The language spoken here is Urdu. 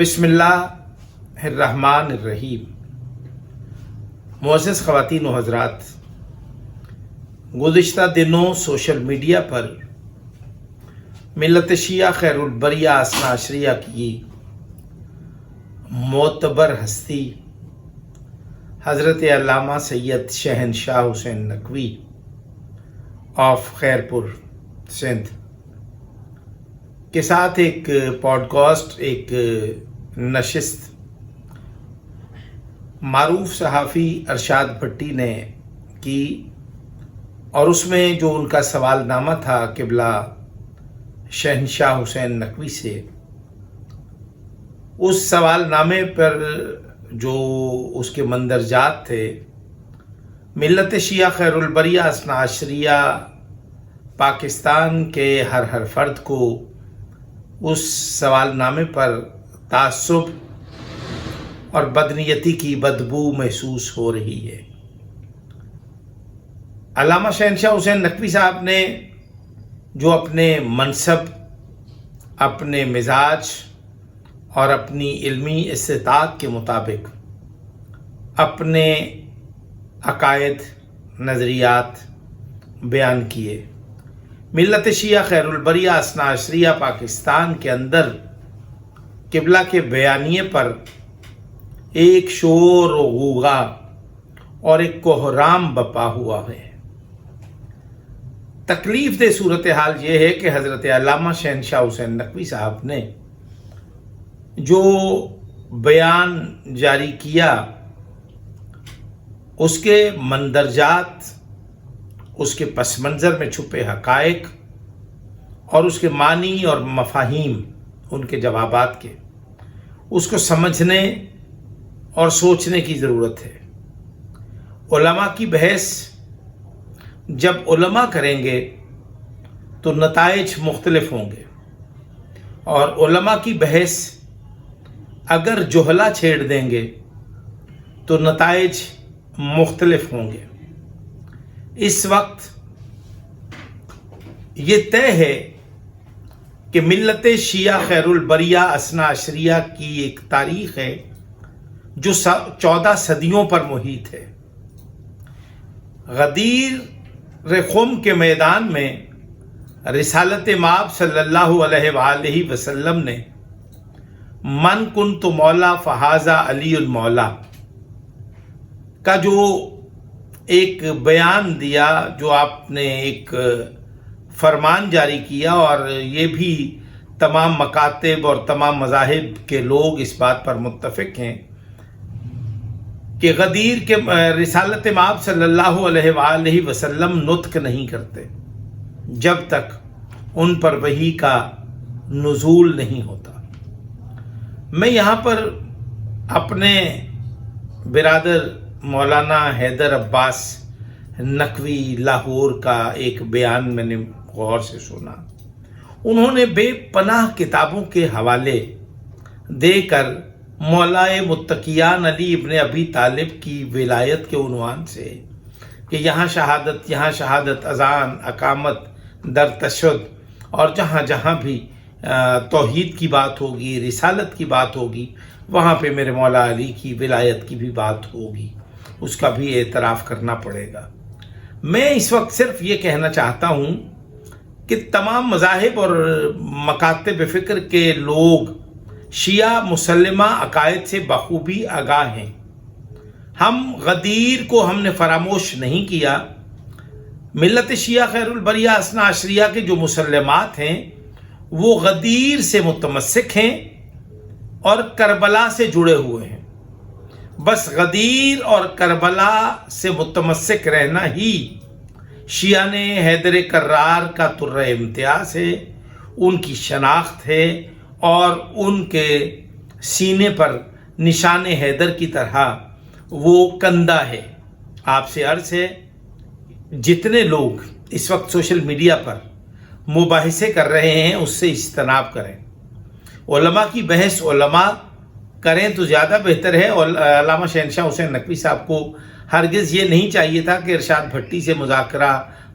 بسم اللہ الرحمن الرحیم۔ معزز خواتین و حضرات، گزشتہ دنوں سوشل میڈیا پر ملت شیعہ خیر البریہ اثنا عشریہ کی معتبر ہستی حضرت علامہ سید شہنشاہ حسین نقوی آف خیرپور سندھ کے ساتھ ایک پوڈ کاسٹ، ایک نشست معروف صحافی ارشاد بھٹی نے کی، اور اس میں جو ان کا سوال نامہ تھا قبلہ شہنشاہ حسین نقوی سے، اس سوال نامے پر جو اس کے مندرجات تھے، ملت شیعہ خیر البریہ اثنا عشریہ پاکستان کے ہر فرد کو اس سوال نامے پر تعصب اور بدنیتی کی بدبو محسوس ہو رہی ہے۔ علامہ شہنشاہ حسین نقوی صاحب نے جو اپنے منصب، اپنے مزاج اور اپنی علمی استطاعت کے مطابق اپنے عقائد، نظریات بیان کیے، ملت شیعہ خیر البریہ اثنا عشریہ پاکستان کے اندر قبلہ کے بیانیے پر ایک شور و غوغا اور ایک کوہرام بپا ہوا ہے۔ تکلیف دہ صورتحال یہ ہے کہ حضرت علامہ شہنشاہ حسین نقوی صاحب نے جو بیان جاری کیا، اس کے مندرجات، اس کے پس منظر میں چھپے حقائق اور اس کے معنی اور مفاہیم، ان کے جوابات کے، اس کو سمجھنے اور سوچنے کی ضرورت ہے۔ علماء کی بحث جب علماء کریں گے تو نتائج مختلف ہوں گے، اور علماء کی بحث اگر جہلا چھیڑ دیں گے تو نتائج مختلف ہوں گے۔ اس وقت یہ طے ہے کہ ملت شیعہ خیر البریہ اثنا عشریہ کی ایک تاریخ ہے جو 14 صدیوں پر محیط ہے۔ غدیر خم کے میدان میں رسالت مآب صلی اللہ علیہ وآلہ وسلم نے من کنت مولا فہذا علی المولا کا جو ایک بیان دیا، جو آپ نے ایک فرمان جاری کیا، اور یہ بھی تمام مکاتب اور تمام مذاہب کے لوگ اس بات پر متفق ہیں کہ غدیر کے رسالت مآب صلی اللہ علیہ وآلہ وسلم نطق نہیں کرتے جب تک ان پر وحی کا نزول نہیں ہوتا۔ میں یہاں پر اپنے برادر مولانا حیدر عباس نقوی لاہور کا ایک بیان میں نے غور سے سنا۔ انہوں نے بے پناہ کتابوں کے حوالے دے کر مولائے متقیان علی ابن ابی طالب کی ولایت کے عنوان سے کہ یہاں شہادت، اذان، اقامت، در تشہد، اور جہاں جہاں بھی توحید کی بات ہوگی، رسالت کی بات ہوگی، وہاں پہ میرے مولا علی کی ولایت کی بھی بات ہوگی، اس کا بھی اعتراف کرنا پڑے گا۔ میں اس وقت صرف یہ کہنا چاہتا ہوں کہ تمام مذاہب اور مکاتب فکر کے لوگ شیعہ مسلمہ عقائد سے بخوبی آگاہ ہیں۔ ہم غدیر کو ہم نے فراموش نہیں کیا۔ ملت شیعہ خیر البریہ اثنا عشریہ کے جو مسلمات ہیں وہ غدیر سے متمسک ہیں اور کربلا سے جڑے ہوئے ہیں۔ بس غدیر اور کربلا سے متمسک رہنا ہی شیعہ حیدر کرار کا طرہ امتیاز ہے، ان کی شناخت ہے، اور ان کے سینے پر نشان حیدر کی طرح وہ کندہ ہے۔ آپ سے عرض ہے، جتنے لوگ اس وقت سوشل میڈیا پر مباحثے کر رہے ہیں اس سے اجتناب کریں۔ علماء کی بحث علماء کریں تو زیادہ بہتر ہے۔ اور علامہ شہنشاہ حسین نقوی صاحب کو ہرگز یہ نہیں چاہیے تھا کہ ارشاد بھٹی سے مذاکرہ